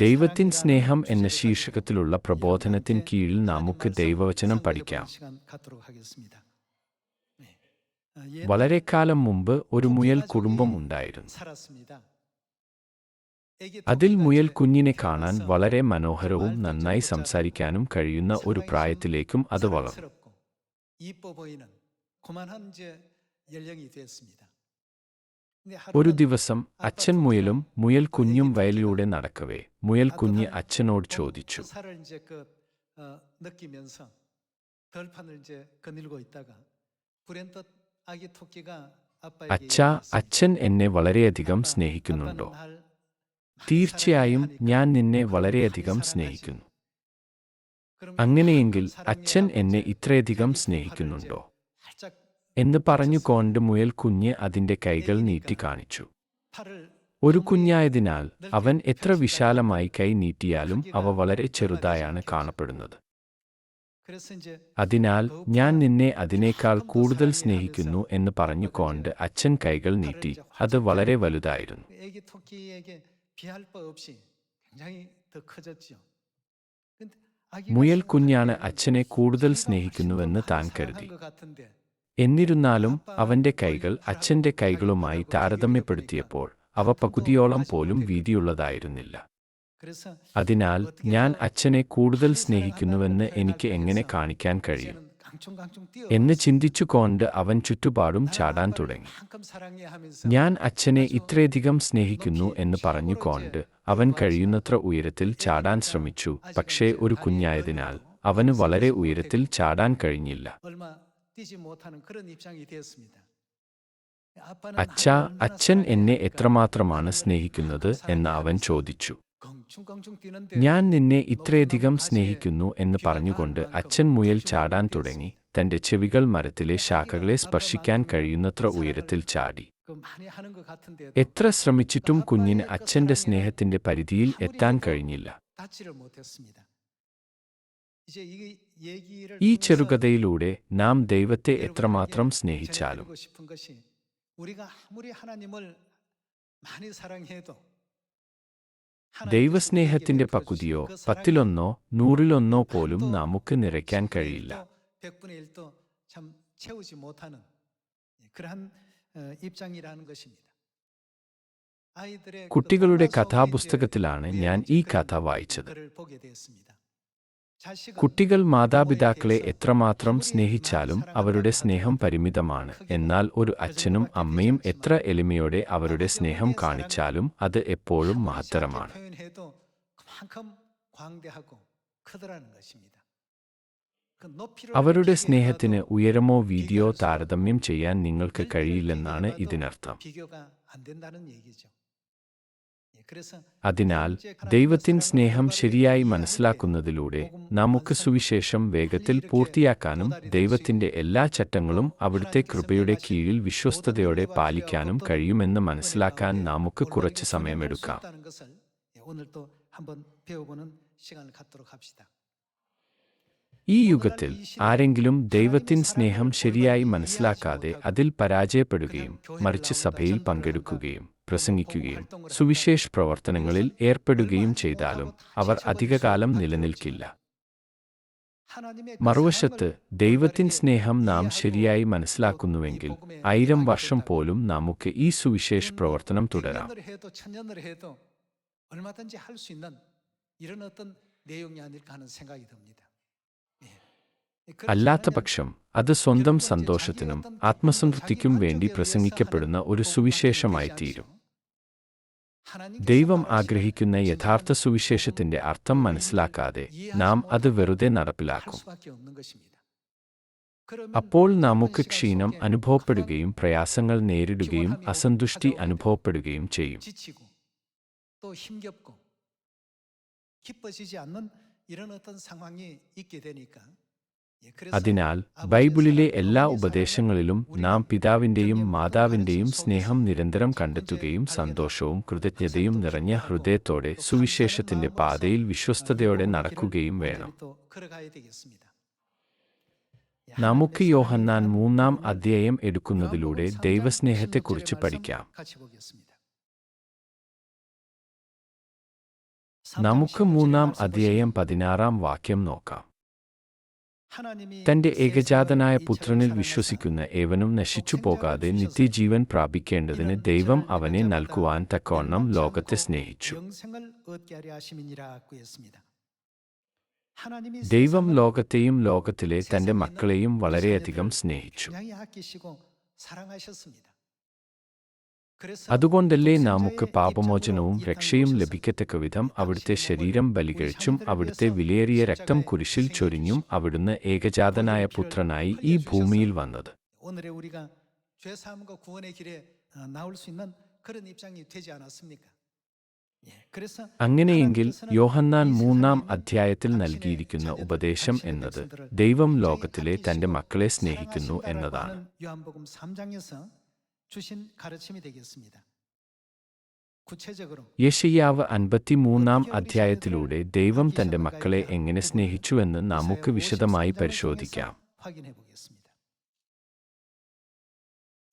ദൈവത്തിൻ സ്നേഹം എന്ന ശീർഷകത്തിലുള്ള പ്രബോധനത്തിൻ കീഴിൽ നമുക്ക് ദൈവവചനം പഠിക്കാം. വളരെക്കാലം മുമ്പ് ഒരു മുയൽ കുടുംബം ഉണ്ടായിരുന്നു. അതിൽ മുയൽ കുഞ്ഞിനെ കാണാൻ വളരെ മനോഹരവും നന്നായി സംസാരിക്കാനും കഴിയുന്ന ഒരു പ്രായത്തിലേക്കും അത് വളർന്നു. ഒരു ദിവസം അച്ഛൻ മുയലും മുയൽ കുഞ്ഞും വയലിലൂടെ നടക്കവേ മുയൽ കുഞ്ഞ് അച്ഛനോട് ചോദിച്ചു, അച്ഛാ, അച്ഛൻ എന്നെ വളരെയധികം സ്നേഹിക്കുന്നുണ്ടോ? തീർച്ചയായും ഞാൻ നിന്നെ വളരെയധികം സ്നേഹിക്കുന്നു. അങ്ങനെയെങ്കിൽ അച്ഛൻ എന്നെ ഇത്രയധികം സ്നേഹിക്കുന്നുണ്ടോ എന്ന് പറഞ്ഞുകൊണ്ട് മുയൽ കുഞ്ഞ് അതിൻ്റെ കൈകൾ നീട്ടി കാണിച്ചു. ഒരു കുഞ്ഞായതിനാൽ അവൻ എത്ര വിശാലമായി കൈ നീട്ടിയാലും അവ വളരെ ചെറുതായാണ് കാണപ്പെടുന്നത്. അതിനാൽ ഞാൻ നിന്നെ അതിനേക്കാൾ കൂടുതൽ സ്നേഹിക്കുന്നു എന്ന് പറഞ്ഞുകൊണ്ട് അച്ഛൻ കൈകൾ നീട്ടി. അത് വളരെ വലുതായിരുന്നു. മുയൽ കുഞ്ഞാണ് അച്ഛനെ കൂടുതൽ സ്നേഹിക്കുന്നുവെന്ന് താൻ കരുതി. എന്നിരുന്നാലും അവന്റെ കൈകൾ അച്ഛന്റെ കൈകളുമായി താരതമ്യപ്പെടുത്തിയപ്പോൾ അവ പകുതിയോളം പോലും വീതിയുള്ളതായിരുന്നില്ല. അതിനാൽ ഞാൻ അച്ഛനെ കൂടുതൽ സ്നേഹിക്കുന്നുവെന്ന് എനിക്ക് എങ്ങനെ കാണിക്കാൻ കഴിയും എന്ന് ചിന്തിച്ചുകൊണ്ട് അവൻ ചുറ്റുപാടും ചാടാൻ തുടങ്ങി. ഞാൻ അച്ഛനെ ഇത്രയധികം സ്നേഹിക്കുന്നു എന്ന് പറഞ്ഞുകൊണ്ട് അവൻ കഴിയുന്നത്ര ഉയരത്തിൽ ചാടാൻ ശ്രമിച്ചു. പക്ഷേ ഒരു കുഞ്ഞായതിനാൽ അവന് വളരെ ഉയരത്തിൽ ചാടാൻ കഴിഞ്ഞില്ല. അച്ഛാ, അച്ഛൻ എന്നെ എത്രമാത്രമാണ് സ്നേഹിക്കുന്നത് എന്ന് അവൻ ചോദിച്ചു. ഞാൻ നിന്നെ ഇത്രയധികം സ്നേഹിക്കുന്നു എന്ന് പറഞ്ഞുകൊണ്ട് അച്ഛൻ മുയൽ ചാടാൻ തുടങ്ങി. തന്റെ ചെവികൾ മരത്തിലെ ശാഖകളെ സ്പർശിക്കാൻ കഴിയുന്നത്ര ഉയരത്തിൽ ചാടി. എത്ര ശ്രമിച്ചിട്ടും കുഞ്ഞിന് അച്ഛന്റെ സ്നേഹത്തിന്റെ പരിധിയിൽ എത്താൻ കഴിഞ്ഞില്ല. ഈ ചെറുകഥയിലൂടെ നാം ദൈവത്തെ എത്രമാത്രം സ്നേഹിച്ചാലും ദൈവസ്നേഹത്തിന്റെ പകുതിയോ 10-1 100-1 പോലും നമുക്ക് നിറയ്ക്കാൻ കഴിയില്ല. കുട്ടികളുടെ കഥാപുസ്തകത്തിലാണ് ഞാൻ ഈ കഥ വായിച്ചത്. കുട്ടികൾ മാതാപിതാക്കളെ എത്രമാത്രം സ്നേഹിച്ചാലും അവരുടെ സ്നേഹം പരിമിതമാണ്. എന്നാൽ ഒരു അച്ഛനും അമ്മയും എത്ര എളിമയോടെ അവരുടെ സ്നേഹം കാണിച്ചാലും അത് എപ്പോഴും മഹത്തരമാണ്. അവരുടെ സ്നേഹത്തിന് ഉയരമോ വീതിയോ താരതമ്യം ചെയ്യാൻ നിങ്ങൾക്ക് കഴിയില്ലെന്നാണ് ഇതിനർത്ഥം. അതിനാൽ ദൈവത്തിൻ സ്നേഹം ശരിയായി മനസ്സിലാക്കുന്നതിലൂടെ നമുക്ക് സുവിശേഷം വേഗത്തിൽ പൂർത്തിയാക്കാനും ദൈവത്തിന്റെ എല്ലാ ചട്ടങ്ങളും അവിടുത്തെ കൃപയുടെ കീഴിൽ വിശ്വസ്തയോടെ പാലിക്കാനും കഴിയുമെന്ന് മനസ്സിലാക്കാൻ നമുക്ക് കുറച്ച് സമയമെടുക്കാം. ഈ യുഗത്തിൽ ആരെങ്കിലും ദൈവത്തിൻ സ്നേഹം ശരിയായി മനസ്സിലാക്കാതെ അതിൽ പരാജയപ്പെടുകയും മറിച്ച് സഭയിൽ പങ്കെടുക്കുകയും പ്രസംഗിക്കുകയും സുവിശേഷ പ്രവർത്തനങ്ങളിൽ ഏർപ്പെടുകയും ചെയ്താലും അവർ അധികകാലം നിലനിൽക്കില്ല. മറുവശത്ത് ദൈവത്തിൻ സ്നേഹം നാം ശരിയായി മനസ്സിലാക്കുന്നുവെങ്കിൽ 1000 വർഷം പോലും നമുക്ക് ഈ സുവിശേഷ പ്രവർത്തനം തുടരാം. അല്ലാത്തപക്ഷം അത് സ്വന്തം സന്തോഷത്തിനും ആത്മസംതൃപ്തിക്കും വേണ്ടി പ്രസംഗിക്കപ്പെടുന്ന ഒരു സുവിശേഷമായി തീരും. ദൈവം ആഗ്രഹിക്കുന്ന യഥാർത്ഥ സുവിശേഷത്തിന്റെ അർത്ഥം മനസ്സിലാക്കാതെ നാം അത് വെറുതെ നടപ്പിലാക്കും. അപ്പോൾ നമുക്ക് ക്ഷീണം അനുഭവപ്പെടുകയും പ്രയാസങ്ങൾ നേരിടുകയും അസന്തുഷ്ടി അനുഭവപ്പെടുകയും ചെയ്യും. അതിനാൽ ബൈബിളിലെ എല്ലാ ഉപദേശങ്ങളിലും നാം പിതാവിന്റെയും മാതാവിന്റെയും സ്നേഹം നിരന്തരം കണ്ടെത്തുകയും സന്തോഷവും കൃതജ്ഞതയും നിറഞ്ഞ ഹൃദയത്തോടെ സുവിശേഷത്തിന്റെ പാതയിൽ വിശ്വസ്തയോടെ നടക്കുകയും വേണം. നമുക്ക് യോഹന്നാൻ 3-ാം അധ്യായം എടുക്കുന്നതിലൂടെ ദൈവസ്നേഹത്തെക്കുറിച്ച് പഠിക്കാം. നമുക്ക് 3-ാം അധ്യായം 16-ാം വാക്യം നോക്കാം. തന്റെ ഏകജാതനായ പുത്രനിൽ വിശ്വസിക്കുന്ന ഏവനും നശിച്ചു പോകാതെ നിത്യജീവൻ പ്രാപിക്കേണ്ടതിന് ദൈവം അവനെ നൽകുവാൻ തക്കവണ്ണം ലോകത്തെ സ്നേഹിച്ചു. ദൈവം ലോകത്തെയും ലോകത്തിലെ തന്റെ മക്കളെയും വളരെയധികം സ്നേഹിച്ചു. അതുകൊണ്ടല്ലേ നമുക്ക് പാപമോചനവും രക്ഷയും ലഭിക്കത്തക്കവിധം അവിടുത്തെ ശരീരം ബലികഴിച്ചും അവിടുത്തെ വിലയേറിയ രക്തം കുരിശിൽ ചൊരിഞ്ഞും അവിടുന്ന് ഏകജാതനായ പുത്രനായി ഈ ഭൂമിയിൽ വന്നത്. അങ്ങനെയെങ്കിൽ യോഹന്നാൻ 3-ാം അധ്യായത്തിൽ നൽകിയിരിക്കുന്ന ഉപദേശം എന്നത് ദൈവം ലോകത്തിലെ തന്റെ മക്കളെ സ്നേഹിക്കുന്നു എന്നതാണ്. യെശയ്യാവ് 53-ാം അധ്യായത്തിലൂടെ ദൈവം തന്റെ മക്കളെ എങ്ങനെ സ്നേഹിച്ചുവെന്ന് നമുക്ക് വിശദമായി പരിശോധിക്കാം.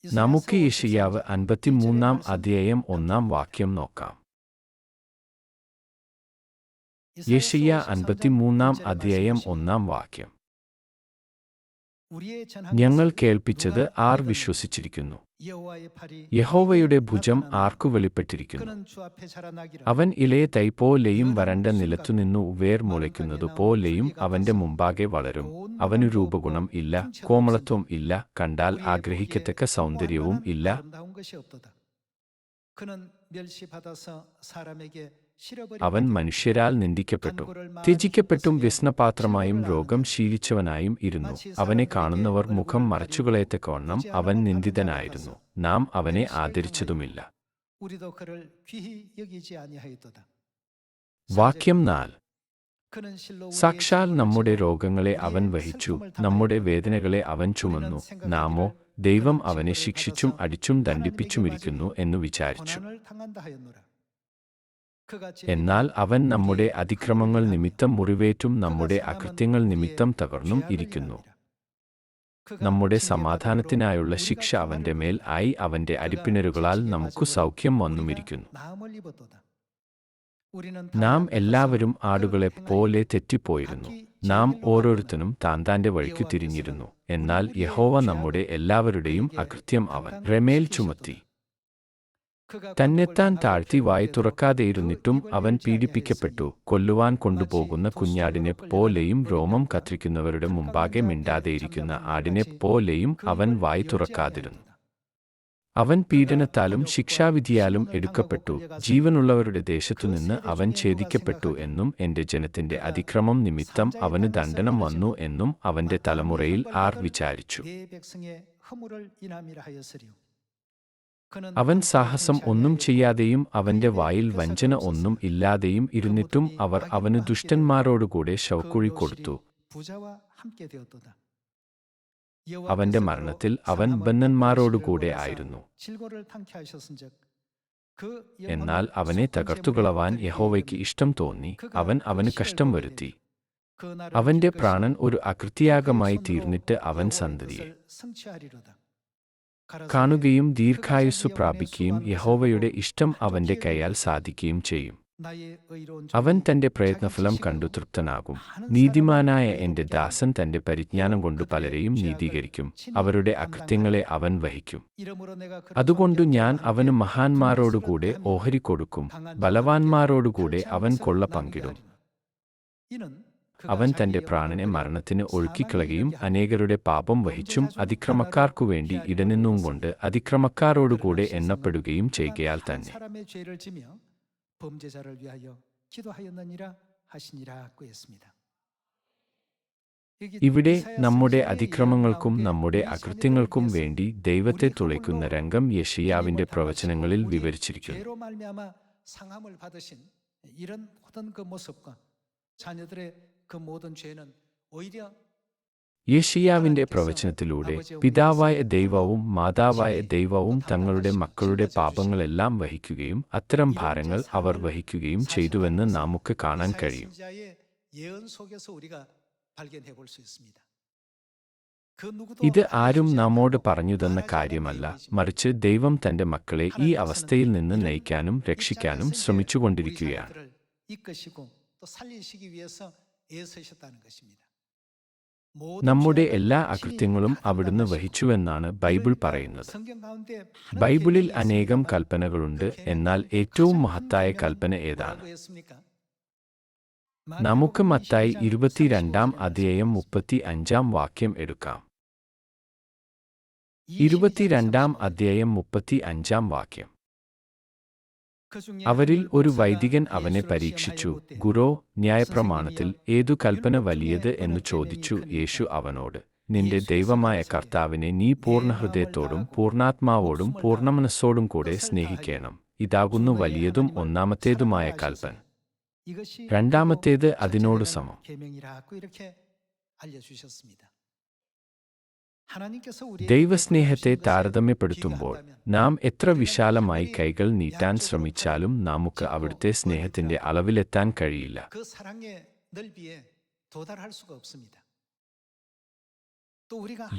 നമുക്ക് യെശയ്യാവ് 53-ാം അധ്യായം 1-ാം വാക്യം നോക്കാം. യെശയ്യാ 53-ാം അധ്യായം 1-ാം വാക്യം. ഞങ്ങൾ കേൾപ്പിച്ചത് ആർ വിശ്വസിച്ചിരിക്കുന്നു? യഹോവയുടെ ഭുജം ആർക്കു വെളിപ്പെട്ടിരിക്കുന്നു? അവൻ ഇളയ തൈ പോലെയും വരണ്ട നിലത്തുനിന്നു വേർ മുളയ്ക്കുന്നതു പോലെയും അവന്റെ മുമ്പാകെ വളരും. അവനു രൂപഗുണം ഇല്ല, കോമളത്വം ഇല്ല, കണ്ടാൽ ആഗ്രഹിക്കത്തക്ക സൗന്ദര്യവും ഇല്ല. അവൻ മനുഷ്യരാൽ നിന്ദിക്കപ്പെട്ടു, ത്യജിക്കപ്പെട്ടും വ്യസനപാത്രമായും രോഗം ശീലിച്ചവനായും ഇരുന്നു. അവനെ കാണുന്നവർ മുഖം മറച്ചുകളയത്തക്കവണ്ണം അവൻ നിന്ദിതനായിരുന്നു. നാം അവനെ ആദരിച്ചതുമില്ല. വാക്യം 4. സാക്ഷാൽ നമ്മുടെ രോഗങ്ങളെ അവൻ വഹിച്ചു, നമ്മുടെ വേദനകളെ അവൻ ചുമന്നു. നാമോ ദൈവം അവനെ ശിക്ഷിച്ചും അടിച്ചും ദണ്ഡിപ്പിച്ചുമിരിക്കുന്നു എന്നു വിചാരിച്ചു. എന്നാൽ അവൻ നമ്മുടെ അതിക്രമങ്ങൾ നിമിത്തം മുറിവേറ്റും നമ്മുടെ അകൃത്യങ്ങൾ നിമിത്തം തകർന്നും ഇരിക്കുന്നു. നമ്മുടെ സമാധാനത്തിനായുള്ള ശിക്ഷ അവന്റെ മേൽ ആയി, അവന്റെ അടിപ്പിണരുകളാൽ നമുക്കു സൗഖ്യം വന്നുമിരിക്കുന്നു. നാം എല്ലാവരും ആടുകളെ പോലെ തെറ്റിപ്പോയിരുന്നു. നാം ഓരോരുത്തനും താന്താന്റെ വഴിക്കു തിരിഞ്ഞിരുന്നു. എന്നാൽ യഹോവ നമ്മുടെ എല്ലാവരുടെയും അകൃത്യം അവൻ മേൽ ചുമത്തി. തന്നെത്താൻ താഴ്ത്തി വായി തുറക്കാതെയിരുന്നിട്ടും അവൻ പീഡിപ്പിക്കപ്പെട്ടു. കൊല്ലുവാൻ കൊണ്ടുപോകുന്ന കുഞ്ഞാടിനെ പോലെയും രോമം കത്രിക്കുന്നവരുടെ മുമ്പാകെ മിണ്ടാതെയിരിക്കുന്ന ആടിനെ പോലെയും അവൻ വായി തുറക്കാതിരുന്നു. അവൻ പീഡനത്താലും ശിക്ഷാവിധിയാലും എടുക്കപ്പെട്ടു. ജീവനുള്ളവരുടെ ദേശത്തുനിന്ന് അവൻ ഛേദിക്കപ്പെട്ടു എന്നും എന്റെ ജനത്തിന്റെ അതിക്രമം നിമിത്തം അവന് ദണ്ഡനം വന്നു എന്നും അവന്റെ തലമുറയിൽ ആർ വിചാരിച്ചു. അവൻ സാഹസം ഒന്നും ചെയ്യാതെയും അവന്റെ വായിൽ വഞ്ചന ഒന്നും ഇല്ലാതെയും ഇരുന്നിട്ടും അവർ അവന് ദുഷ്ടന്മാരോടുകൂടെ ശവക്കുഴി കൊടുത്തു. അവന്റെ മരണത്തിൽ അവൻ ബദ്ധന്മാരോടുകൂടെ ആയിരുന്നു. എന്നാൽ അവനെ തകർത്തുകളവാൻ യഹോവയ്ക്ക് ഇഷ്ടം തോന്നി. അവൻ അവന് കഷ്ടം വരുത്തി. അവന്റെ പ്രാണൻ ഒരു അകൃത്യയാഗമായി തീർന്നിട്ട് അവൻ സന്തതിയെ കാണുകയും ദീർഘായുസ്സു പ്രാപിക്കുകയും യഹോവയുടെ ഇഷ്ടം അവന്റെ കൈയാൽ സാധിക്കുകയും ചെയ്യും. അവൻ തന്റെ പ്രയത്നഫലം കണ്ടു തൃപ്തനാകും. നീതിമാനായ എന്റെ ദാസൻ തന്റെ പരിജ്ഞാനം കൊണ്ട് പലരെയും നീതീകരിക്കും. അവരുടെ അകൃത്യങ്ങളെ അവൻ വഹിക്കും. അതുകൊണ്ടു ഞാൻ അവന് മഹാന്മാരോടുകൂടെ ഓഹരി കൊടുക്കും, ബലവാന്മാരോടുകൂടെ അവൻ കൊള്ള പങ്കിടും. അവൻ തന്റെ പ്രാണനെ മരണത്തിന് ഒഴുക്കിക്കളയുകയും അനേകരുടെ പാപം വഹിച്ചും അതിക്രമക്കാർക്കുവേണ്ടി ഇടനിന്നും കൊണ്ട് അതിക്രമക്കാരോടുകൂടെ എണ്ണപ്പെടുകയും ചെയ്യുകയാൽ തന്നെ. ഇവിടെ നമ്മുടെ അതിക്രമങ്ങൾക്കും നമ്മുടെ അകൃത്യങ്ങൾക്കും വേണ്ടി ദൈവത്തെ തുളയ്ക്കുന്ന രംഗം യെശയ്യാവിന്റെ പ്രവചനങ്ങളിൽ വിവരിച്ചിരിക്കുന്നു. യെശയ്യാവിന്റെ പ്രവചനത്തിലൂടെ പിതാവായ ദൈവവും മാതാവായ ദൈവവും തങ്ങളുടെ മക്കളുടെ പാപങ്ങളെല്ലാം വഹിക്കുകയും അത്തരം ഭാരങ്ങൾ അവർ വഹിക്കുകയും ചെയ്തുവെന്ന് നമുക്ക് കാണാൻ കഴിയും. ഇത് ആരും നമ്മോട് പറഞ്ഞുതന്ന കാര്യമല്ല, മറിച്ച് ദൈവം തന്റെ മക്കളെ ഈ അവസ്ഥയിൽ നിന്ന് നയിക്കാനും രക്ഷിക്കാനും ശ്രമിച്ചുകൊണ്ടിരിക്കുകയാണ്. 이끄시고 또 살리시기 위해서 애쓰셨다는 것입니다. നമ്മുടെ എല്ലാ അകൃത്യങ്ങളും അവിടുന്ന് വഹിച്ചുവെന്നാണ് ബൈബിൾ പറയുന്നത്. ബൈബിളിൽ അനേകം കൽപ്പനകളുണ്ട്, എന്നാൽ ഏറ്റവും മഹത്തായ കൽപ്പന ഏതാണ്? നമുക്ക് മത്തായി 22 അധ്യായം 35 വാക്യം എടുക്കാം. 22 അധ്യായം 35 വാക്യം. അവരിൽ ഒരു വൈദികൻ അവനെ പരീക്ഷിച്ചു, ഗുരോ, ന്യായപ്രമാണത്തിൽ ഏതു കൽപ്പന വലിയത് എന്നു ചോദിച്ചു. യേശു അവനോട്, നിന്റെ ദൈവമായ കർത്താവിനെ നീ പൂർണ്ണഹൃദയത്തോടും പൂർണ്ണാത്മാവോടും പൂർണ്ണമനസ്സോടും കൂടെ സ്നേഹിക്കണം. ഇതാകുന്നു വലിയതും ഒന്നാമത്തേതുമായ കൽപ്പന. രണ്ടാമത്തേത് അതിനോട് സമം. ദൈവസ്നേഹത്തെ താരതമ്യപ്പെടുത്തുമ്പോൾ നാം എത്ര വിശാലമായി കൈകൾ നീട്ടാൻ ശ്രമിച്ചാലും നമുക്ക് അവിടുത്തെ സ്നേഹത്തിന്റെ അളവിലെത്താൻ കഴിയില്ല.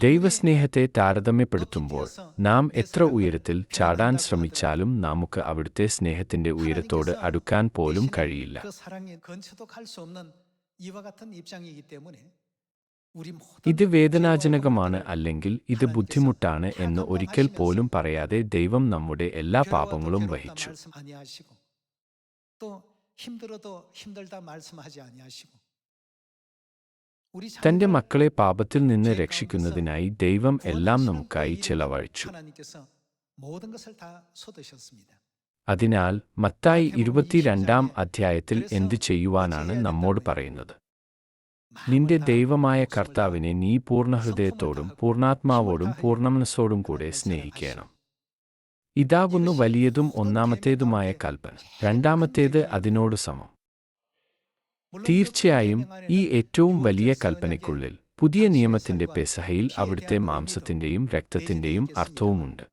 ദൈവസ്നേഹത്തെ താരതമ്യപ്പെടുത്തുമ്പോൾ നാം എത്ര ഉയരത്തിൽ ചാടാൻ ശ്രമിച്ചാലും നമുക്ക് അവിടുത്തെ സ്നേഹത്തിന്റെ ഉയരത്തോട് അടുക്കാൻ പോലും കഴിയില്ല. ഇത് വേദനാജനകമാണ്, അല്ലെങ്കിൽ ഇത് ബുദ്ധിമുട്ടാണ് എന്ന് ഒരിക്കൽ പോലും പറയാതെ ദൈവം നമ്മുടെ എല്ലാ പാപങ്ങളും വഹിച്ചു. തന്റെ മക്കളെ പാപത്തിൽ നിന്ന് രക്ഷിക്കുന്നതിനായി ദൈവം എല്ലാം നമുക്കായി ചെലവഴിച്ചു. അതിനാൽ മത്തായി 22 അധ്യായത്തിൽ എന്തു ചെയ്യുവാനാണ് നമ്മോട് പറയുന്നത്? നിന്റെ ദൈവമായ കർത്താവിനെ നീ പൂർണ്ണഹൃദയത്തോടും പൂർണ്ണാത്മാവോടും പൂർണ്ണമനസ്സോടും കൂടെ സ്നേഹിക്കണം. ഇതാകുന്നു വലിയതും ഒന്നാമത്തേതുമായ കൽപ്പന. രണ്ടാമത്തേത് അതിനോട് സമം. തീർച്ചയായും ഈ ഏറ്റവും വലിയ കൽപ്പനയ്ക്കുള്ളിൽ പുതിയ നിയമത്തിന്റെ പെസഹയിൽ അവിടുത്തെ മാംസത്തിന്റെയും രക്തത്തിന്റെയും അർത്ഥവുമുണ്ട്.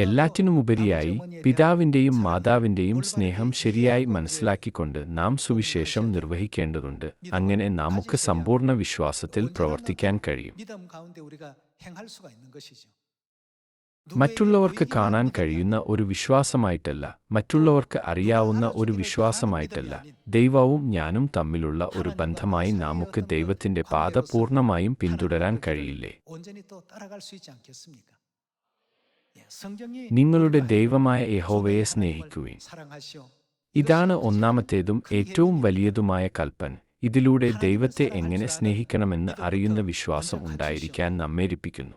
എല്ലാറ്റിനുമുപരിയായി പിതാവിന്റെയും മാതാവിന്റെയും സ്നേഹം ശരിയായി മനസ്സിലാക്കിക്കൊണ്ട് നാം സുവിശേഷം നിർവഹിക്കേണ്ടതുണ്ട്. അങ്ങനെ നമുക്ക് സമ്പൂർണ്ണ വിശ്വാസത്തിൽ പ്രവർത്തിക്കാൻ കഴിയും. മറ്റുള്ളവർക്ക് കാണാൻ കഴിയുന്ന ഒരു വിശ്വാസമായിട്ടല്ല, മറ്റുള്ളവർക്ക് അറിയാവുന്ന ഒരു വിശ്വാസമായിട്ടല്ല, ദൈവവും ഞാനും തമ്മിലുള്ള ഒരു ബന്ധമായി നമുക്ക് ദൈവത്തിന്റെ പാത പൂർണ്ണമായും പിന്തുടരാൻ കഴിയില്ലേ? നിങ്ങളുടെ ദൈവമായ യഹോവയെ സ്നേഹിക്കുവിൻ. ഇതാണ് ഒന്നാമത്തേതും ഏറ്റവും വലിയതുമായ കൽപ്പന. ഇതിലൂടെ ദൈവത്തെ എങ്ങനെ സ്നേഹിക്കണമെന്ന് അറിയുന്ന വിശ്വാസം ഉണ്ടായിരിക്കാൻ നമ്മെ രക്ഷിക്കുന്നു.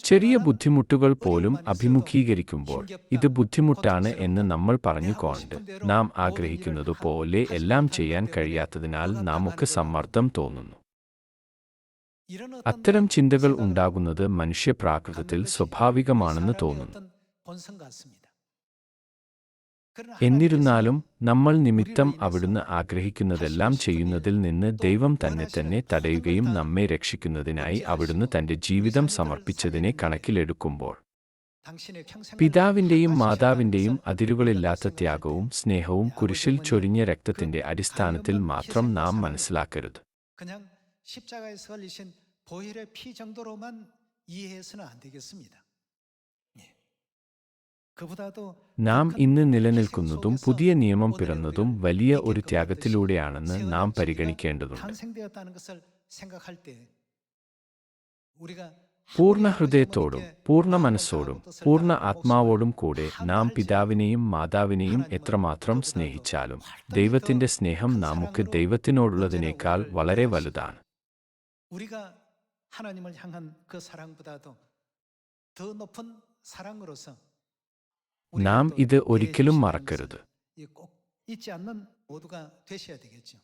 ചെറിയ ബുദ്ധിമുട്ടുകൾ പോലും അഭിമുഖീകരിക്കുമ്പോൾ ഇത് ബുദ്ധിമുട്ടാണ് എന്ന് നമ്മൾ പറഞ്ഞുകൊണ്ട് നാം ആഗ്രഹിക്കുന്നതുപോലെ എല്ലാം ചെയ്യാൻ കഴിയാത്തതിനാൽ നമുക്ക് സമ്മർദ്ദം തോന്നുന്നു. അത്തരം ചിന്തകൾ ഉണ്ടാകുന്നത് മനുഷ്യപ്രാകൃതത്തിൽ സ്വാഭാവികമാണെന്ന് തോന്നുന്നു. എന്നിരുന്നാലും നമ്മൾ നിമിത്തം അവിടുന്ന് ആഗ്രഹിക്കുന്നതെല്ലാം ചെയ്യുന്നതിൽ നിന്ന് ദൈവം തന്നെ തടയുകയും നമ്മെ രക്ഷിക്കുന്നതിനായി അവിടുന്ന് തന്റെ ജീവിതം സമർപ്പിച്ചതിനെ കണക്കിലെടുക്കുമ്പോൾ പിതാവിന്റെയും മാതാവിന്റെയും അതിരുകളില്ലാത്ത ത്യാഗവും സ്നേഹവും കുരിശിൽ ചൊരിഞ്ഞ രക്തത്തിന്റെ അടിസ്ഥാനത്തിൽ മാത്രം നാം മനസ്സിലാക്കരുത്. 십자가에서 흘리신 보혈의 피 정도로만 이해해서는 안 되겠습니다. നാം ഇന്ന് നിലനിൽക്കുന്നതും പുതിയ നിയമം പിറന്നതും വലിയ ഒരു ത്യാഗത്തിലൂടെയാണെന്ന് നാം പരിഗണിക്കേണ്ടതുണ്ട്. പൂർണ്ണ ഹൃദയത്തോടും പൂർണ്ണ മനസ്സോടും പൂർണ്ണ ആത്മാവോടും കൂടെ നാം പിതാവിനെയും മാതാവിനെയും എത്രമാത്രം സ്നേഹിച്ചാലും ദൈവത്തിന്റെ സ്നേഹം നമുക്ക് ദൈവത്തിനോടുള്ളതിനേക്കാൾ വളരെ വലുതാണ്. 우리가 하나님을 향한 그 사랑보다도 더 높은 사랑으로서 നാം ഇത് ഒരിക്കലും മറക്കരുത്. 잊지 않는 모두가 되셔야 되겠죠.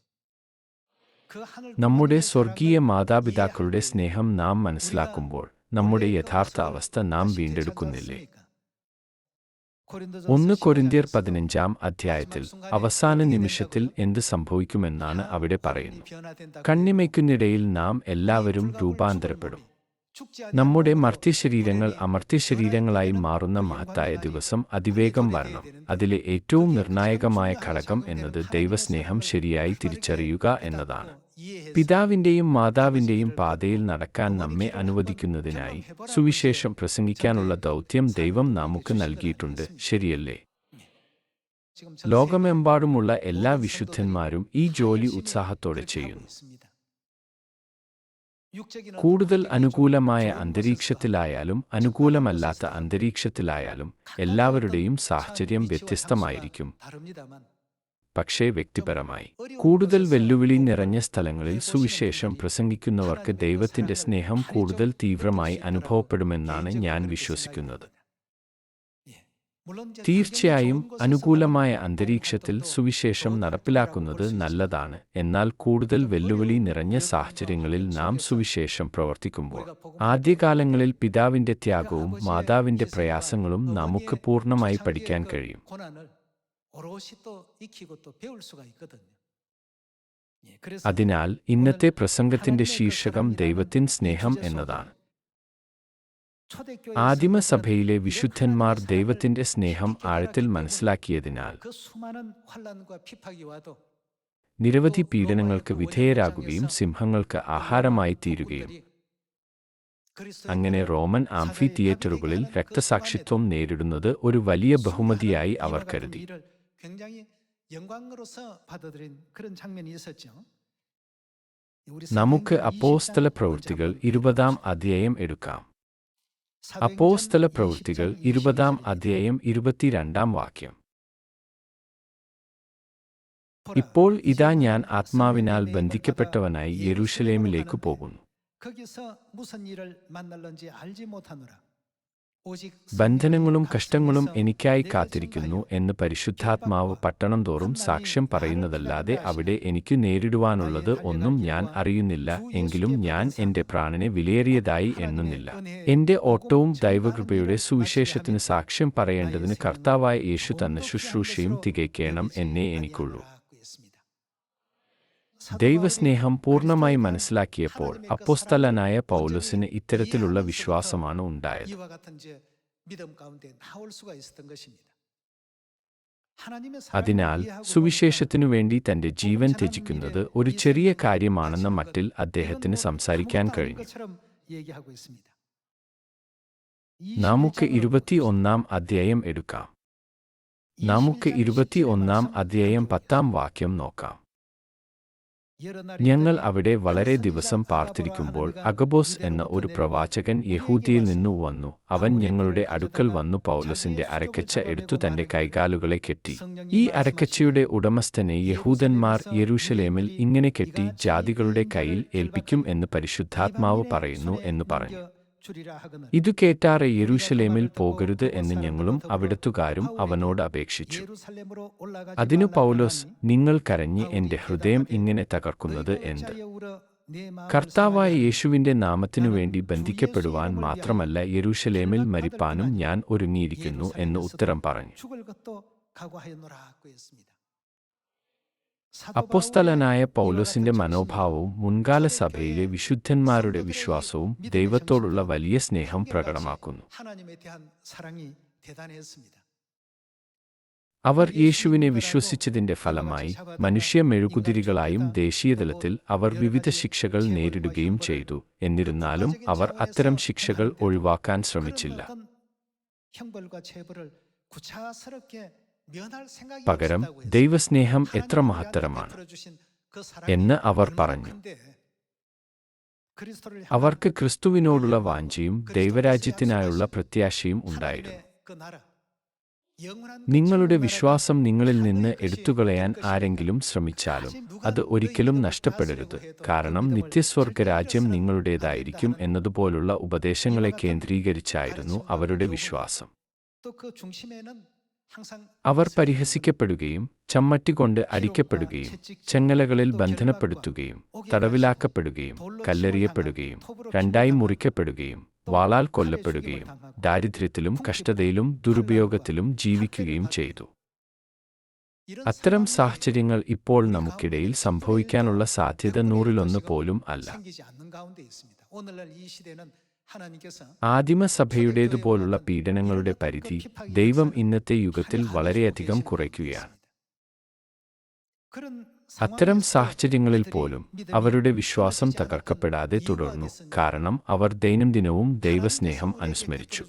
നമ്മുടെ സ്വർഗീയ മാതാപിതാക്കളുടെ സ്നേഹം നാം മനസ്സിലാക്കുമ്പോൾ നമ്മുടെ യഥാർത്ഥ അവസ്ഥ നാം വീണ്ടെടുക്കുന്നില്ലേ? 1 കൊരിന്ത്യർ 15 അധ്യായത്തിൽ അവസാന നിമിഷത്തിൽ എന്ത് സംഭവിക്കുമെന്നാണ് അവിടെ പറയുന്നു. കണ്ണിമയ്ക്കുന്നിടയിൽ നാം എല്ലാവരും രൂപാന്തരപ്പെടും. നമ്മുടെ മർത്യശരീരങ്ങൾ അമർത്യശരീരങ്ങളായി മാറുന്ന മഹത്തായ ദിവസം അതിവേഗം വരണം. അതിലെ ഏറ്റവും നിർണായകമായ ഘടകം എന്നത് ദൈവസ്നേഹം ശരിയായി തിരിച്ചറിയുക എന്നതാണ്. പിതാവിന്റെയും മാതാവിന്റെയും പാതയിൽ നടക്കാൻ നമ്മെ അനുവദിക്കുന്നതിനായി സുവിശേഷം പ്രസംഗിക്കാനുള്ള ദൗത്യം ദൈവം നമുക്ക് നൽകിയിട്ടുണ്ട്, ശരിയല്ലേ? 지금 ലോകമെമ്പാടുമുള്ള എല്ലാ വിശുദ്ധന്മാരും ഈ ജോലി ഉത്സാഹത്തോടെ ചെയ്യുന്നു. കൂടുതൽ അനുകൂലമായ അന്തരീക്ഷത്തിലായാലും അനുകൂലമല്ലാത്ത അന്തരീക്ഷത്തിലായാലും എല്ലാവരുടെയും സാഹചര്യം വ്യത്യസ്തമായിരിക്കും. പക്ഷേ വ്യക്തിപരമായി കൂടുതൽ വെല്ലുവിളി നിറഞ്ഞ സ്ഥലങ്ങളിൽ സുവിശേഷം പ്രസംഗിക്കുന്നവർക്ക് ദൈവത്തിന്റെ സ്നേഹം കൂടുതൽ തീവ്രമായി അനുഭവപ്പെടുമെന്നാണ് ഞാൻ വിശ്വസിക്കുന്നത്. തീർച്ചയായും അനുകൂലമായ അന്തരീക്ഷത്തിൽ സുവിശേഷം നടപ്പിലാക്കുന്നത് നല്ലതാണ്. എന്നാൽ കൂടുതൽ വെല്ലുവിളി നിറഞ്ഞ സാഹചര്യങ്ങളിൽ നാം സുവിശേഷം പ്രവർത്തിക്കുമ്പോൾ ആദ്യകാലങ്ങളിൽ പിതാവിന്റെ ത്യാഗവും മാതാവിന്റെ പ്രയാസങ്ങളും നമുക്ക് പൂർണ്ണമായി പഠിക്കാൻ കഴിയും. അതിനാൽ ഇന്നത്തെ പ്രസംഗത്തിന്റെ ശീർഷകം ദൈവത്തിൻ സ്നേഹം എന്നതാണ്. ആദിമസഭയിലെ വിശുദ്ധന്മാർ ദൈവത്തിന്റെ സ്നേഹം ആഴത്തിൽ മനസ്സിലാക്കിയതിനാൽ നിരവധി പീഡനങ്ങൾക്ക് വിധേയരാകുകയും സിംഹങ്ങൾക്ക് ആഹാരമായി തീരുകയും അങ്ങനെ റോമൻ ആംഫി തിയേറ്ററുകളിൽ രക്തസാക്ഷിത്വം നേരിടുന്നത് ഒരു വലിയ ബഹുമതിയായി അവർ കരുതി. നമുക്ക് അപ്പോസ്തല പ്രവൃത്തികൾ 20-ാം അധ്യായം എടുക്കാം. അപ്പോസ്തല പ്രവൃത്തികൾ 20-ാം അധ്യായം 22-ാം വാക്യം. ഇപ്പോൾ ഇതാ ഞാൻ ആത്മാവിനാൽ ബന്ധിക്കപ്പെട്ടവനായി യെരൂശലേമിലേക്ക് പോകുന്നു. ബന്ധനങ്ങളും കഷ്ടങ്ങളും എനിക്കായി കാത്തിരിക്കുന്നു എന്ന് പരിശുദ്ധാത്മാവ് പട്ടണം തോറും സാക്ഷ്യം പറയുന്നതല്ലാതെ അവിടെ എനിക്ക് നേരിടുവാനുള്ളത് ഒന്നും ഞാൻ അറിയുന്നില്ല. എങ്കിലും ഞാൻ എന്റെ പ്രാണനെ വിലയേറിയതായി എണ്ണുന്നില്ല. എന്റെ ഓട്ടവും ദൈവകൃപയുടെ സുവിശേഷത്തിന് സാക്ഷ്യം പറയേണ്ടതിന് കർത്താവായ യേശു തന്ന ശുശ്രൂഷയും തികയ്ക്കണം എന്നേ എനിക്കുള്ളൂ. ദൈവസ്നേഹം പൂർണ്ണമായി മനസ്സിലാക്കിയപ്പോൾ അപ്പോസ്തലനായ പൗലോസിന് ഇത്തരത്തിലുള്ള വിശ്വാസമാണ് ഉണ്ടായത്. അതിനാൽ സുവിശേഷത്തിനു വേണ്ടി തന്റെ ജീവൻ ത്യജിക്കുന്നത് ഒരു ചെറിയ കാര്യമാണെന്ന മട്ടിൽ അദ്ദേഹത്തിന് സംസാരിക്കാൻ കഴിഞ്ഞു. നമുക്ക് 21-ാം അധ്യായം എടുക്കാം. നമുക്ക് 21-ാം അധ്യായം 10-ാം വാക്യം നോക്കാം. ഞങ്ങൾ അവിടെ വളരെ ദിവസം പാർത്തിരിക്കുമ്പോൾ അഗബോസ് എന്ന ഒരു പ്രവാചകൻ യഹൂദിയിൽ നിന്നു വന്നു. അവൻ ഞങ്ങളുടെ അടുക്കൽ വന്നു പൗലോസിന്റെ അരക്കച്ച എടുത്തു തന്റെ കൈകാലുകളെ കെട്ടി. ഈ അരക്കച്ചയുടെ ഉടമസ്ഥനെ യഹൂദന്മാർ യെരൂശലേമിൽ ഇങ്ങനെ കെട്ടി ജാതികളുടെ കയ്യിൽ ഏൽപ്പിക്കും എന്ന് പരിശുദ്ധാത്മാവ് പറയുന്നു എന്ന് പറഞ്ഞു. ഇതു കേട്ടാറെ യെരൂശലേമിൽ പോകരുത് എന്ന് ഞങ്ങളും അവിടത്തുകാരും അവനോട് അപേക്ഷിച്ചു. അതിനു പൗലോസ്, നിങ്ങൾ കരഞ്ഞ് എന്റെ ഹൃദയം ഇങ്ങനെ തകർക്കുന്നത് എന്ത്? കർത്താവായ യേശുവിന്റെ നാമത്തിനു വേണ്ടി ബന്ധിക്കപ്പെടുവാൻ മാത്രമല്ല യെരൂശലേമിൽ മരിപ്പാനും ഞാൻ ഒരുങ്ങിയിരിക്കുന്നു എന്ന് ഉത്തരം പറഞ്ഞു. അപ്പോസ്തലനായ പൗലോസിന്റെ മനോഭാവവും മുൻകാല സഭയിലെ വിശുദ്ധന്മാരുടെ വിശ്വാസവും ദൈവത്തോടുള്ള വലിയ സ്നേഹം പ്രകടമാക്കുന്നു. അവർ യേശുവിനെ വിശ്വസിച്ചതിന്റെ ഫലമായി മനുഷ്യ മെഴുകുതിരികളായും ദേശീയതലത്തിൽ അവർ വിവിധ ശിക്ഷകൾ നേരിടുകയും ചെയ്തു. എന്നിരുന്നാലും അവർ അത്തരം ശിക്ഷകൾ ഒഴിവാക്കാൻ ശ്രമിച്ചില്ല. പകരം ദൈവസ്നേഹം എത്ര മഹത്തരമാണ് എന്ന് അവർ പറഞ്ഞു. അവർക്ക് ക്രിസ്തുവിനോടുള്ള വാഞ്ചയും ദൈവരാജ്യത്തിനായുള്ള പ്രത്യാശയും ഉണ്ടായിരുന്നു. നിങ്ങളുടെ വിശ്വാസം നിങ്ങളിൽ നിന്ന് എടുത്തുകളയാൻ ആരെങ്കിലും ശ്രമിച്ചാലും അത് ഒരിക്കലും നഷ്ടപ്പെടരുത്. കാരണം നിത്യസ്വർഗരാജ്യം നിങ്ങളുടേതായിരിക്കും എന്നതുപോലുള്ള ഉപദേശങ്ങളെ കേന്ദ്രീകരിച്ചായിരുന്നു അവരുടെ വിശ്വാസം. അവർ പരിഹസിക്കപ്പെടുകയും ചമ്മട്ടികൊണ്ട് അടിക്കപ്പെടുകയും ചെങ്ങലകളിൽ ബന്ധനപ്പെടുത്തുകയും തടവിലാക്കപ്പെടുകയും കല്ലെറിയപ്പെടുകയും രണ്ടായി മുറിക്കപ്പെടുകയും വാളാൽ കൊല്ലപ്പെടുകയും ദാരിദ്ര്യത്തിലും കഷ്ടതയിലും ദുരുപയോഗത്തിലും ജീവിക്കുകയും ചെയ്തു. അത്തരം സാഹചര്യങ്ങൾ ഇപ്പോൾ നമുക്കിടയിൽ സംഭവിക്കാനുള്ള സാധ്യത 100-1 പോലും അല്ല. ആദിമസഭയുടേതുപോലുള്ള പീഡനങ്ങളുടെ പരിധി ദൈവം ഇന്നത്തെ യുഗത്തിൽ വളരെയധികം കുറയ്ക്കുകയാണ്. അത്തരം സാഹചര്യങ്ങളിൽ പോലും അവരുടെ വിശ്വാസം തകർക്കപ്പെടാതെ തുടർന്നു. കാരണം അവർ ദൈനംദിനവും ദൈവസ്നേഹം അനുസ്മരിച്ചു.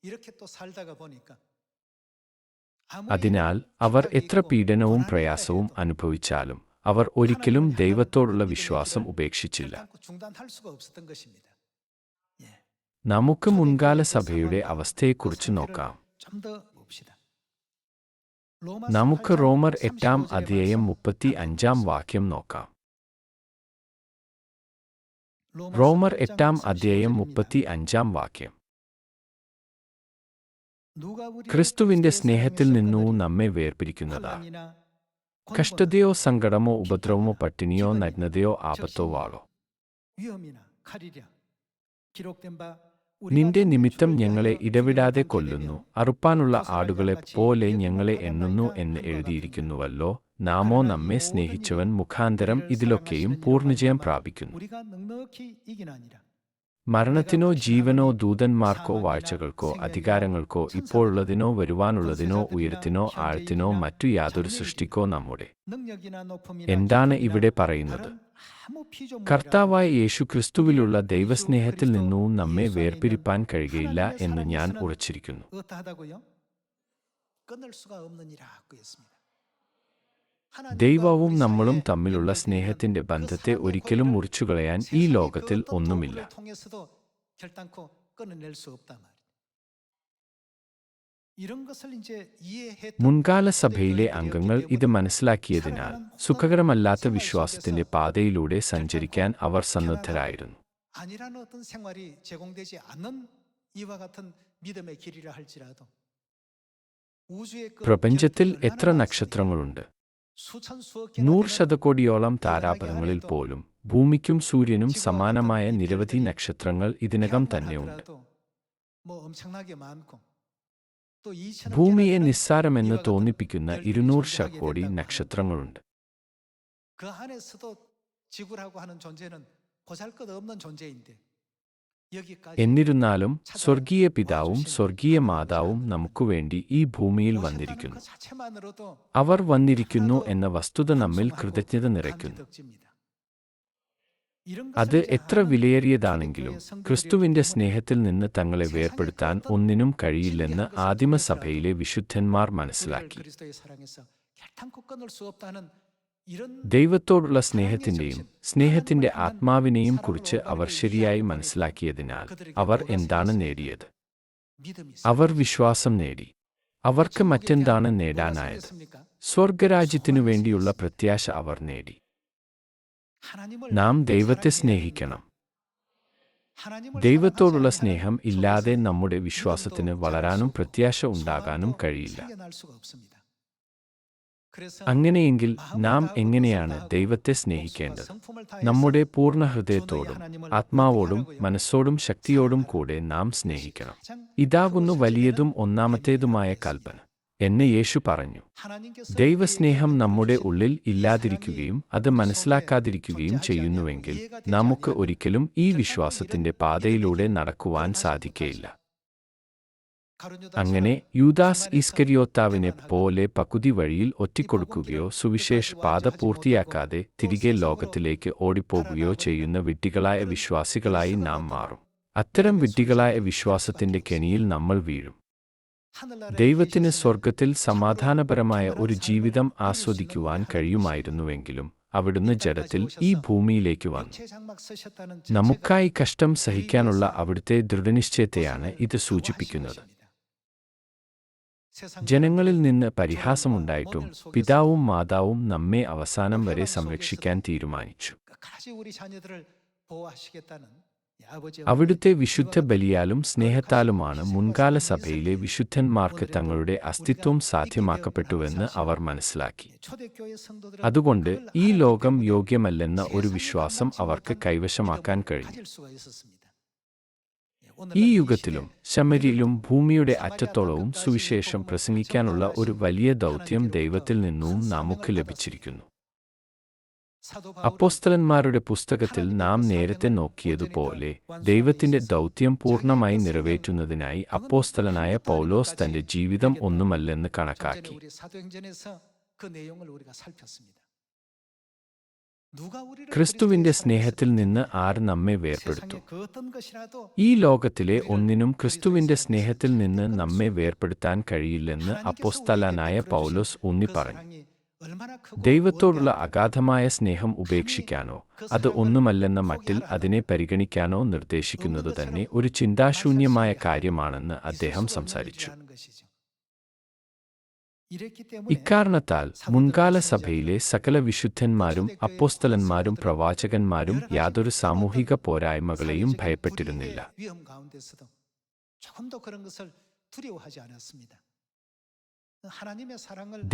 이렇게 또 살다가 보니까 അതിനാൽ അവർ എത്ര പീഡനവും പ്രയാസവും അനുഭവിച്ചാലും അവർ ഒരിക്കലും ദൈവത്തോടുള്ള വിശ്വാസം ഉപേക്ഷിച്ചില്ല. 중단할 수가 없었던 것입니다. നമുക്ക് മുൻകാല സഭയുടെ അവസ്ഥയെക്കുറിച്ച് നോക്കാം. 좀 더 봅시다. നമുക്ക് റോമർ 8-ാം അധ്യായം 35-ാം വാക്യം നോക്കാം. റോമർ 8-ാം അധ്യായം 35-ാം വാക്യം. ക്രിസ്തുവിന്റെ സ്നേഹത്തിൽ നിന്നു നമ്മെ വേർപിരിക്കുന്നതാ കഷ്ടതയോ സങ്കടമോ ഉപദ്രവമോ പട്ടിണിയോ നഗ്നതയോ ആപത്തോ വാളോ. നിന്റെ നിമിത്തം ഞങ്ങളെ ഇടവിടാതെ കൊല്ലുന്നു, അറുപ്പാനുള്ള ആടുകളെ പോലെ ഞങ്ങളെ എണ്ണുന്നു എന്ന് എഴുതിയിരിക്കുന്നുവല്ലോ. നാമോ നമ്മെ സ്നേഹിച്ചവൻ മുഖാന്തരം ഇതിലൊക്കെയും പൂർണ്ണജയം പ്രാപിക്കുന്നു. മരണത്തിനോ ജീവനോ ദൂതന്മാർക്കോ വാഴ്ചകൾക്കോ അധികാരങ്ങൾക്കോ ഇപ്പോഴുള്ളതിനോ വരുവാനുള്ളതിനോ ഉയരത്തിനോ ആഴത്തിനോ മറ്റു യാതൊരു സൃഷ്ടിക്കോ നമ്മുടെ. എന്താണ് ഇവിടെ പറയുന്നത്? കർത്താവായ യേശുക്രിസ്തുവിലുള്ള ദൈവസ്നേഹത്തിൽ നിന്നും നമ്മെ വേർപിരിപ്പാൻ കഴിയുകയില്ല എന്ന് ഞാൻ ഉറച്ചിരിക്കുന്നു. ദൈവവും നമ്മളും തമ്മിലുള്ള സ്നേഹത്തിന്റെ ബന്ധത്തെ ഒരിക്കലും മുറിച്ചുകളയാൻ ഈ ലോകത്തിൽ ഒന്നുമില്ല. മുൻകാല സഭയിലെ അംഗങ്ങൾ ഇത് മനസ്സിലാക്കിയതിനാൽ സുഖകരമല്ലാത്ത വിശ്വാസത്തിന്റെ പാതയിലൂടെ സഞ്ചരിക്കാൻ അവർ സന്നദ്ധരായിരുന്നു. പ്രപഞ്ചത്തിൽ എത്ര നക്ഷത്രങ്ങളുണ്ട്? 100 ശതകോടിയോളം താരാപഥങ്ങളിൽ പോലും ഭൂമിക്കും സൂര്യനും സമാനമായ നിരവധി നക്ഷത്രങ്ങൾ ഇതിനകം തന്നെയുണ്ട്. ഭൂമിയെ നിസ്സാരമെന്ന് തോന്നിപ്പിക്കുന്ന 200 ശതകോടി നക്ഷത്രങ്ങളുണ്ട്. എന്നിരുന്നാലും സ്വർഗീയ പിതാവും സ്വർഗീയ മാതാവും നമുക്കുവേണ്ടി ഈ ഭൂമിയിൽ വന്നിരിക്കുന്നു. അവർ വന്നിരിക്കുന്നു എന്ന വസ്തുത നമ്മിൽ കൃതജ്ഞത നിറയ്ക്കുന്നു. അത് എത്ര വിലയേറിയതാണെങ്കിലും ക്രിസ്തുവിന്റെ സ്നേഹത്തിൽ നിന്ന് തങ്ങളെ വേർപെടുത്താൻ ഒന്നിനും കഴിയില്ലെന്ന് ആദിമസഭയിലെ വിശുദ്ധന്മാർ മനസ്സിലാക്കി. ദൈവത്തോടുള്ള സ്നേഹത്തിന്റെയും സ്നേഹത്തിന്റെ ആത്മാവിനെയും കുറിച്ച് അവർ ശരിയായി മനസ്സിലാക്കിയതിനാൽ അവർ എന്താണ് നേടിയത്? അവർ വിശ്വാസം നേടി. അവർക്ക് മറ്റെന്താണ് നേടാനായത്? സ്വർഗരാജ്യത്തിനു വേണ്ടിയുള്ള പ്രത്യാശ അവർ നേടി. നാം ദൈവത്തെ സ്നേഹിക്കണം. ദൈവത്തോടുള്ള സ്നേഹം ഇല്ലാതെ നമ്മുടെ വിശ്വാസത്തിന് വളരാനും പ്രത്യാശ ഉണ്ടാകാനും കഴിയില്ല. അങ്ങനെയെങ്കിൽ നാം എങ്ങനെയാണ് ദൈവത്തെ സ്നേഹിക്കേണ്ടത്? നമ്മുടെ പൂർണ്ണ ഹൃദയത്തോടും ആത്മാവോടും മനസ്സോടും ശക്തിയോടും കൂടെ നാം സ്നേഹിക്കണം. ഇതാകുന്നു വലിയതും ഒന്നാമത്തേതുമായ കൽപ്പന എന്ന് യേശു പറഞ്ഞു. ദൈവസ്നേഹം നമ്മുടെ ഉള്ളിൽ ഇല്ലാതിരിക്കുകയും അത് മനസ്സിലാക്കാതിരിക്കുകയും ചെയ്യുന്നുവെങ്കിൽ നമുക്ക് ഒരിക്കലും ഈ വിശ്വാസത്തിന്റെ പാതയിലൂടെ നടക്കുവാൻ സാധിക്കുകയില്ല. അങ്ങനെ യൂദാസ് ഇസ്കരിയോത്താവിനെ പോലെ പകുതി വഴിയിൽ ഒറ്റിക്കൊടുക്കുകയോ സുവിശേഷ പാത പൂർത്തിയാക്കാതെ തിരികെ ലോകത്തിലേക്ക് ഓടിപ്പോകുകയോ ചെയ്യുന്ന വിഡ്ഢികളായ വിശ്വാസികളായി നാം മാറും. അത്തരം വിഡ്ഢികളായ വിശ്വാസത്തിന്റെ കെണിയിൽ നമ്മൾ വീഴും. ദൈവത്തിന് സ്വർഗത്തിൽ സമാധാനപരമായ ഒരു ജീവിതം ആസ്വദിക്കുവാൻ കഴിയുമായിരുന്നുവെങ്കിലും അവിടുന്ന് ജഡത്തിൽ ഈ ഭൂമിയിലേക്ക് വന്നു. നമുക്കായി കഷ്ടം സഹിക്കാനുള്ള അവിടുത്തെ ദൃഢനിശ്ചയത്തെയാണ് ഇത് സൂചിപ്പിക്കുന്നത്. ജനങ്ങളിൽ നിന്ന് പരിഹാസമുണ്ടായിട്ടും പിതാവും മാതാവും നമ്മെ അവസാനം വരെ സംരക്ഷിക്കാൻ തീരുമാനിച്ചു. അവിടുത്തെ വിശുദ്ധ ബലിയാലും സ്നേഹത്താലുമാണ് മുൻകാല സഭയിലെ വിശുദ്ധന്മാർക്ക് തങ്ങളുടെ അസ്തിത്വം സാധ്യമാക്കപ്പെട്ടുവെന്ന് അവർ മനസ്സിലാക്കി. അതുകൊണ്ട് ഈ ലോകം യോഗ്യമല്ലെന്ന ഒരു വിശ്വാസം അവർക്ക് കൈവശമാക്കാൻ കഴിഞ്ഞു. ഈ യുഗത്തിലും ശമരിയിലും ഭൂമിയുടെ അറ്റത്തോളവും സുവിശേഷം പ്രസംഗിക്കാനുള്ള ഒരു വലിയ ദൗത്യം ദൈവത്തിൽ നിന്നും നമുക്ക് ലഭിച്ചിരിക്കുന്നു. അപ്പോസ്തലന്മാരുടെ പുസ്തകത്തിൽ നാം നേരത്തെ നോക്കിയതുപോലെ ദൈവത്തിന്റെ ദൗത്യം പൂർണ്ണമായി നിറവേറ്റുന്നതിനായി അപ്പോസ്തലനായ പൗലോസ് തന്റെ ജീവിതം ഒന്നുമല്ലെന്ന് കണക്കാക്കി. 누가 우리를 ക്രിസ്തുവിന്റെ 그리스도의 സ്നേഹത്തിൽ 사랑에서 നിന്ന് 떼어내느냐? ആര് നമ്മെ വേർപെടുത്തും? 세상의 그 어떤 것이라도 ഈ ലോകത്തിലെ ഒന്നിനും ക്രിസ്തുവിന്റെ സ്നേഹത്തിൽ നിന്ന് നമ്മെ വേർപെടുത്താൻ കഴിയില്ലെന്ന് അപ്പോസ്തലനായ പൗലോസ് ഊന്നി പറഞ്ഞു. 사랑이 얼마나 크고 ദൈവത്തോടുള്ള 원대한가요? അഗാധമായ സ്നേഹം ഉപേക്ഷിക്കാനോ അത് ഒന്നുമല്ലെന്ന മട്ടിൽ അതിനെ പരിഗണിക്കാനോ നിർദ്ദേശിക്കുന്നത് തന്നെ ഒരു ചിന്താശൂന്യമായ കാര്യമാണെന്ന് അദ്ദേഹം സംസാരിച്ചു. ഇക്കാരണത്താൽ മുൻകാല സഭയിലെ സകല വിശുദ്ധന്മാരും അപ്പോസ്തലന്മാരും പ്രവാചകന്മാരും യാതൊരു സാമൂഹിക പോരായ്മകളെയും ഭയപ്പെട്ടിരുന്നില്ല.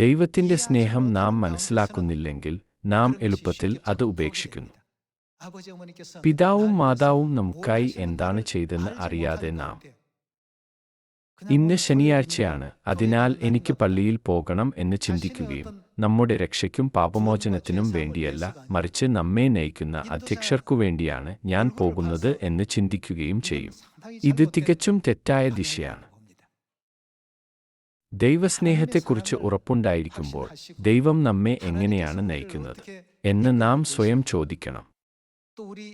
ദൈവത്തിന്റെ സ്നേഹം നാം മനസ്സിലാക്കുന്നില്ലെങ്കിൽ നാം എളുപ്പത്തിൽ അത് ഉപേക്ഷിക്കുന്നു. പിതാവും മാതാവും നമുക്കായി എന്താണ് ചെയ്തെന്ന് അറിയാതെ നാം ഇന്ന് ശനിയാഴ്ചയാണ്, അതിനാൽ എനിക്ക് പള്ളിയിൽ പോകണം എന്ന് ചിന്തിക്കുകയും നമ്മുടെ രക്ഷയ്ക്കും പാപമോചനത്തിനും വേണ്ടിയല്ല, മറിച്ച് നമ്മെ നയിക്കുന്ന അധ്യക്ഷർക്കു വേണ്ടിയാണ് ഞാൻ പോകുന്നത് എന്ന് ചിന്തിക്കുകയും ചെയ്യും. ഇത് തികച്ചും തെറ്റായ ദിശയാണ്. ദൈവസ്നേഹത്തെക്കുറിച്ച് ഉറപ്പുണ്ടായിരിക്കുമ്പോൾ ദൈവം നമ്മെ എങ്ങനെയാണ് നയിക്കുന്നത് എന്ന് നാം സ്വയം ചോദിക്കണം.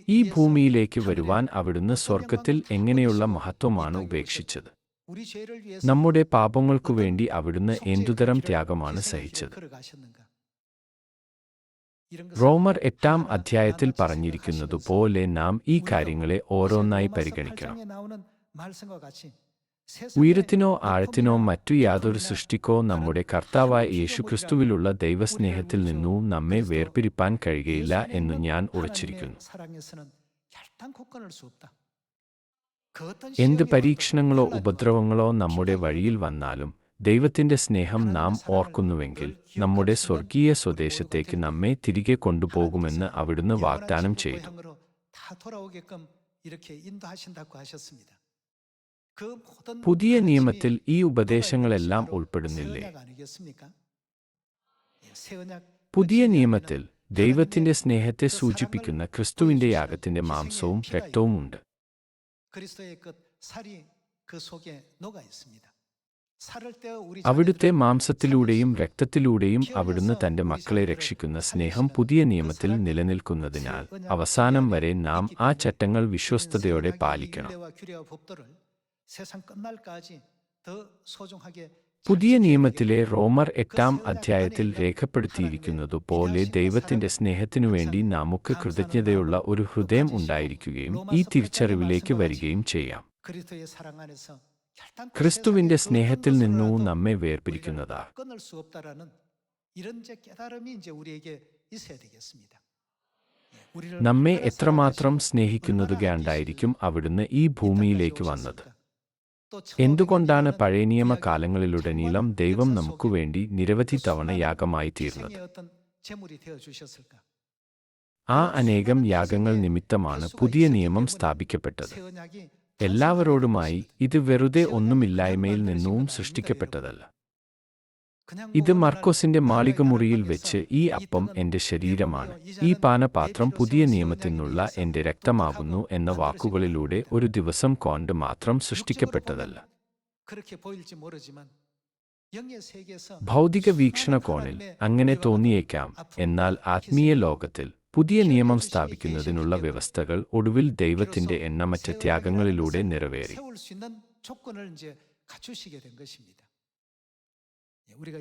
ഈ ഭൂമിയിലേക്ക് വരുവാൻ അവിടുന്ന് സ്വർഗത്തിൽ എങ്ങനെയുള്ള മഹത്വമാണ് ഉപേക്ഷിച്ചത്? നമ്മുടെ പാപങ്ങൾക്കു വേണ്ടി അവിടുന്ന് എന്തുതരം ത്യാഗമാണ് സഹിച്ചത്? റോമർ 8-ാം അധ്യായത്തിൽ പറഞ്ഞിരിക്കുന്നതുപോലെ നാം ഈ കാര്യങ്ങളെ ഓരോന്നായി പരിഗണിക്കണം. ഉയരത്തിനോ ആഴത്തിനോ മറ്റു യാതൊരു സൃഷ്ടിക്കോ നമ്മുടെ കർത്താവായ യേശുക്രിസ്തുവിലുള്ള ദൈവസ്നേഹത്തിൽ നിന്നും നമ്മെ വേർപിരിപ്പാൻ കഴിയുകയില്ല എന്നു ഞാൻ ഉറച്ചിരിക്കുന്നു. എന്ത് പരീക്ഷണങ്ങളോ ഉപദ്രവങ്ങളോ നമ്മുടെ വഴിയിൽ വന്നാലും ദൈവത്തിന്റെ സ്നേഹം നാം ഓർക്കുന്നുവെങ്കിൽ നമ്മുടെ സ്വർഗീയ സ്വദേശത്തേക്ക് നമ്മെ തിരികെ കൊണ്ടുപോകുമെന്ന് അവിടുന്ന് വാഗ്ദാനം ചെയ്തു. പുതിയ നിയമത്തിൽ ഈ ഉപദേശങ്ങളെല്ലാം ഉൾപ്പെടുന്നില്ലേ? പുതിയ നിയമത്തിൽ ദൈവത്തിന്റെ സ്നേഹത്തെ സൂചിപ്പിക്കുന്ന ക്രിസ്തുവിന്റെ യാഗത്തിന്റെ മാംസവും രക്തവും ഉണ്ട്. അവിടുത്തെ മാംസത്തിലൂടെയും രക്തത്തിലൂടെയും അവിടുന്ന് തന്റെ മക്കളെ രക്ഷിക്കുന്ന സ്നേഹം പുതിയ നിയമത്തിൽ നിലനിൽക്കുന്നതിനാൽ അവസാനം വരെ നാം ആ ചട്ടങ്ങൾ വിശ്വസ്തയോടെ പാലിക്കണം. പുതിയ നിയമത്തിലെ റോമർ 8-ാം അധ്യായത്തിൽ രേഖപ്പെടുത്തിയിരിക്കുന്നതുപോലെ ദൈവത്തിന്റെ സ്നേഹത്തിനുവേണ്ടി നമുക്ക് കൃതജ്ഞതയുള്ള ഒരു ഹൃദയം ഉണ്ടായിരിക്കുകയും ഈ തിരിച്ചറിവിലേക്ക് വരികയും ചെയ്യാം. ക്രിസ്തുവിന്റെ സ്നേഹത്തിൽ നിന്നും നമ്മെ വേർപിരിക്കുന്നതാ. നമ്മെ എത്രമാത്രം സ്നേഹിക്കുന്നതുകൊണ്ടായിരിക്കും അവിടുന്ന് ഈ ഭൂമിയിലേക്ക് വന്നത്? എന്തുകൊണ്ടാണ് പഴയ നിയമ കാലങ്ങളിലുടനീളം ദൈവം നമുക്കുവേണ്ടി നിരവധി തവണ യാഗമായി തീർന്നത്? ആ അനേകം യാഗങ്ങൾ നിമിത്തമാണ് പുതിയ നിയമം സ്ഥാപിക്കപ്പെട്ടത്. എല്ലാവരോടുമായി ഇത് വെറുതെ ഒന്നുമില്ലായ്മയിൽ നിന്നും സൃഷ്ടിക്കപ്പെട്ടതല്ല. ഇത് മർക്കോസിന്റെ മാളികമുറിയിൽ വെച്ച് ഈ അപ്പം എന്റെ ശരീരമാണ്, ഈ പാനപാത്രം പുതിയ നിയമത്തിനുള്ള എന്റെ രക്തമാകുന്നു എന്ന വാക്കുകളിലൂടെ ഒരു ദിവസം കൊണ്ട് മാത്രം സൃഷ്ടിക്കപ്പെട്ടതല്ല. ഭൗതിക വീക്ഷണകോണിൽ അങ്ങനെ തോന്നിയേക്കാം, എന്നാൽ ആത്മീയ ലോകത്തിൽ പുതിയ നിയമം സ്ഥാപിക്കുന്നതിനുള്ള വ്യവസ്ഥകൾ ഒടുവിൽ ദൈവത്തിന്റെ എണ്ണമറ്റ ത്യാഗങ്ങളിലൂടെ നിറവേറി.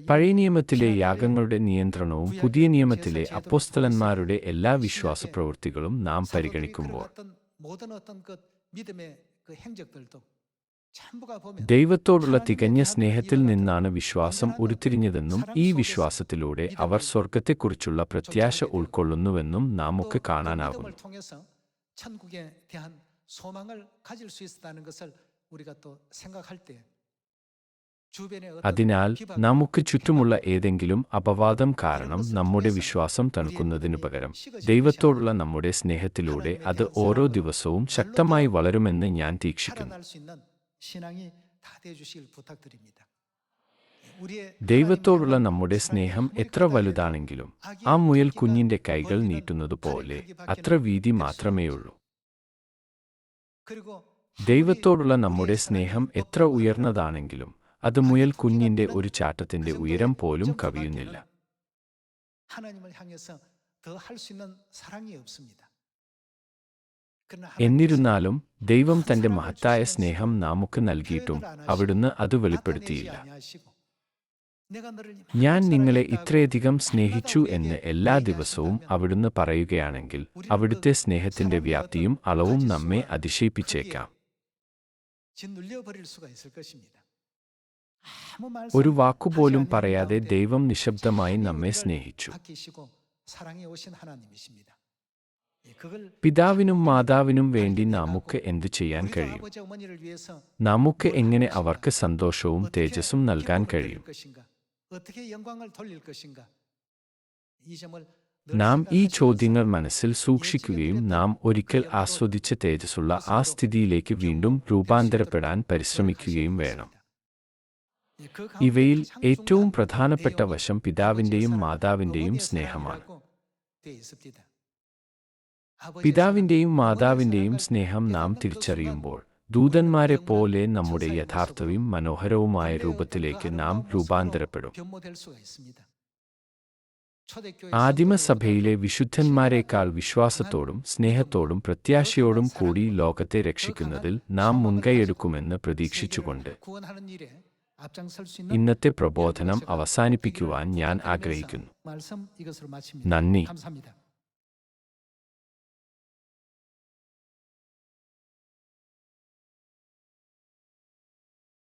പഴയ നിയമത്തിലെ യാഗങ്ങളുടെ നിയന്ത്രണവും പുതിയ നിയമത്തിലെ അപ്പോസ്തലന്മാരുടെ എല്ലാ വിശ്വാസ പ്രവൃത്തികളും നാം പരിഗണിക്കുമ്പോൾ ദൈവത്തോടുള്ള തികഞ്ഞ സ്നേഹത്തിൽ നിന്നാണ് വിശ്വാസം ഉരുത്തിരിഞ്ഞതെന്നും ഈ വിശ്വാസത്തിലൂടെ അവർ സ്വർഗത്തെക്കുറിച്ചുള്ള പ്രത്യാശ ഉൾക്കൊള്ളുന്നുവെന്നും നാമൊക്കെ കാണാനാകുന്നു. അതിനാൽ നമുക്ക് ചുറ്റുമുള്ള ഏതെങ്കിലും അപവാദം കാരണം നമ്മുടെ വിശ്വാസം തണുക്കുന്നതിനു പകരം ദൈവത്തോടുള്ള നമ്മുടെ സ്നേഹത്തിലൂടെ അത് ഓരോ ദിവസവും ശക്തമായി വളരുമെന്ന് ഞാൻ തീക്ഷിക്കുന്നു. ദൈവത്തോടുള്ള നമ്മുടെ സ്നേഹം എത്ര വലുതാണെങ്കിലും ആ മുയൽ കുഞ്ഞിന്റെ കൈകൾ നീട്ടുന്നതുപോലെ അത്ര വീതി മാത്രമേയുള്ളൂ. ദൈവത്തോടുള്ള നമ്മുടെ സ്നേഹം എത്ര ഉയർന്നതാണെങ്കിലും അത് മുയൽ കുഞ്ഞിന്റെ ഒരു ചാട്ടത്തിന്റെ ഉയരം പോലും കവിയുന്നില്ല. 더 할 수 있는 사랑이 없습니다. 그러나 എന്നിരുന്നാലും ദൈവം തന്റെ മഹത്തായ സ്നേഹം നമുക്ക് നൽകിയിട്ടും അവിടുന്ന് അത് വെളിപ്പെടുത്തിയില്ല. ഞാൻ നിങ്ങളെ ഇത്രയധികം സ്നേഹിച്ചു എന്ന് എല്ലാ ദിവസവും അവിടുന്ന് പറയുകയാണെങ്കിൽ അവിടുത്തെ സ്നേഹത്തിന്റെ വ്യാപ്തിയും അളവും നമ്മെ അതിശയിപ്പിച്ചേക്കാം. ഒരു വാക്കുപോലും പറയാതെ ദൈവം നിശബ്ദമായി നമ്മെ സ്നേഹിച്ചു. പിതാവിനും മാതാവിനും വേണ്ടി നമുക്ക് എന്തു ചെയ്യാൻ കഴിയും? നമുക്ക് എങ്ങനെ അവർക്ക് സന്തോഷവും തേജസ്സും നൽകാൻ കഴിയും? നാം ഈ ചോദ്യങ്ങൾ മനസ്സിൽ സൂക്ഷിക്കുകയും നാം ഒരിക്കൽ ആസ്വദിച്ച തേജസ്സുള്ള ആ സ്ഥിതിയിലേക്ക് വീണ്ടും രൂപാന്തരപ്പെടാൻ പരിശ്രമിക്കുകയും വേണം. ഇവയിൽ ഏറ്റവും പ്രധാനപ്പെട്ട വശം പിതാവിന്റെയും മാതാവിന്റെയും സ്നേഹമാണ്. പിതാവിന്റെയും മാതാവിന്റെയും സ്നേഹം നാം തിരിച്ചറിയുമ്പോൾ ദൂതന്മാരെ പോലെ നമ്മുടെ യഥാർത്ഥവും മനോഹരവുമായ രൂപത്തിലേക്ക് നാം രൂപാന്തരപ്പെടും. ആദിമസഭയിലെ വിശുദ്ധന്മാരെക്കാൾ വിശ്വാസത്തോടും സ്നേഹത്തോടും പ്രത്യാശയോടും കൂടി ലോകത്തെ രക്ഷിക്കുന്നതിൽ നാം മുൻകൈയെടുക്കുമെന്ന് പ്രതീക്ഷിച്ചുകൊണ്ട് ഇന്നത്തെ പ്രബോധനം അവസാനിപ്പിക്കുവാൻ ഞാൻ ആഗ്രഹിക്കുന്നു. നന്ദി.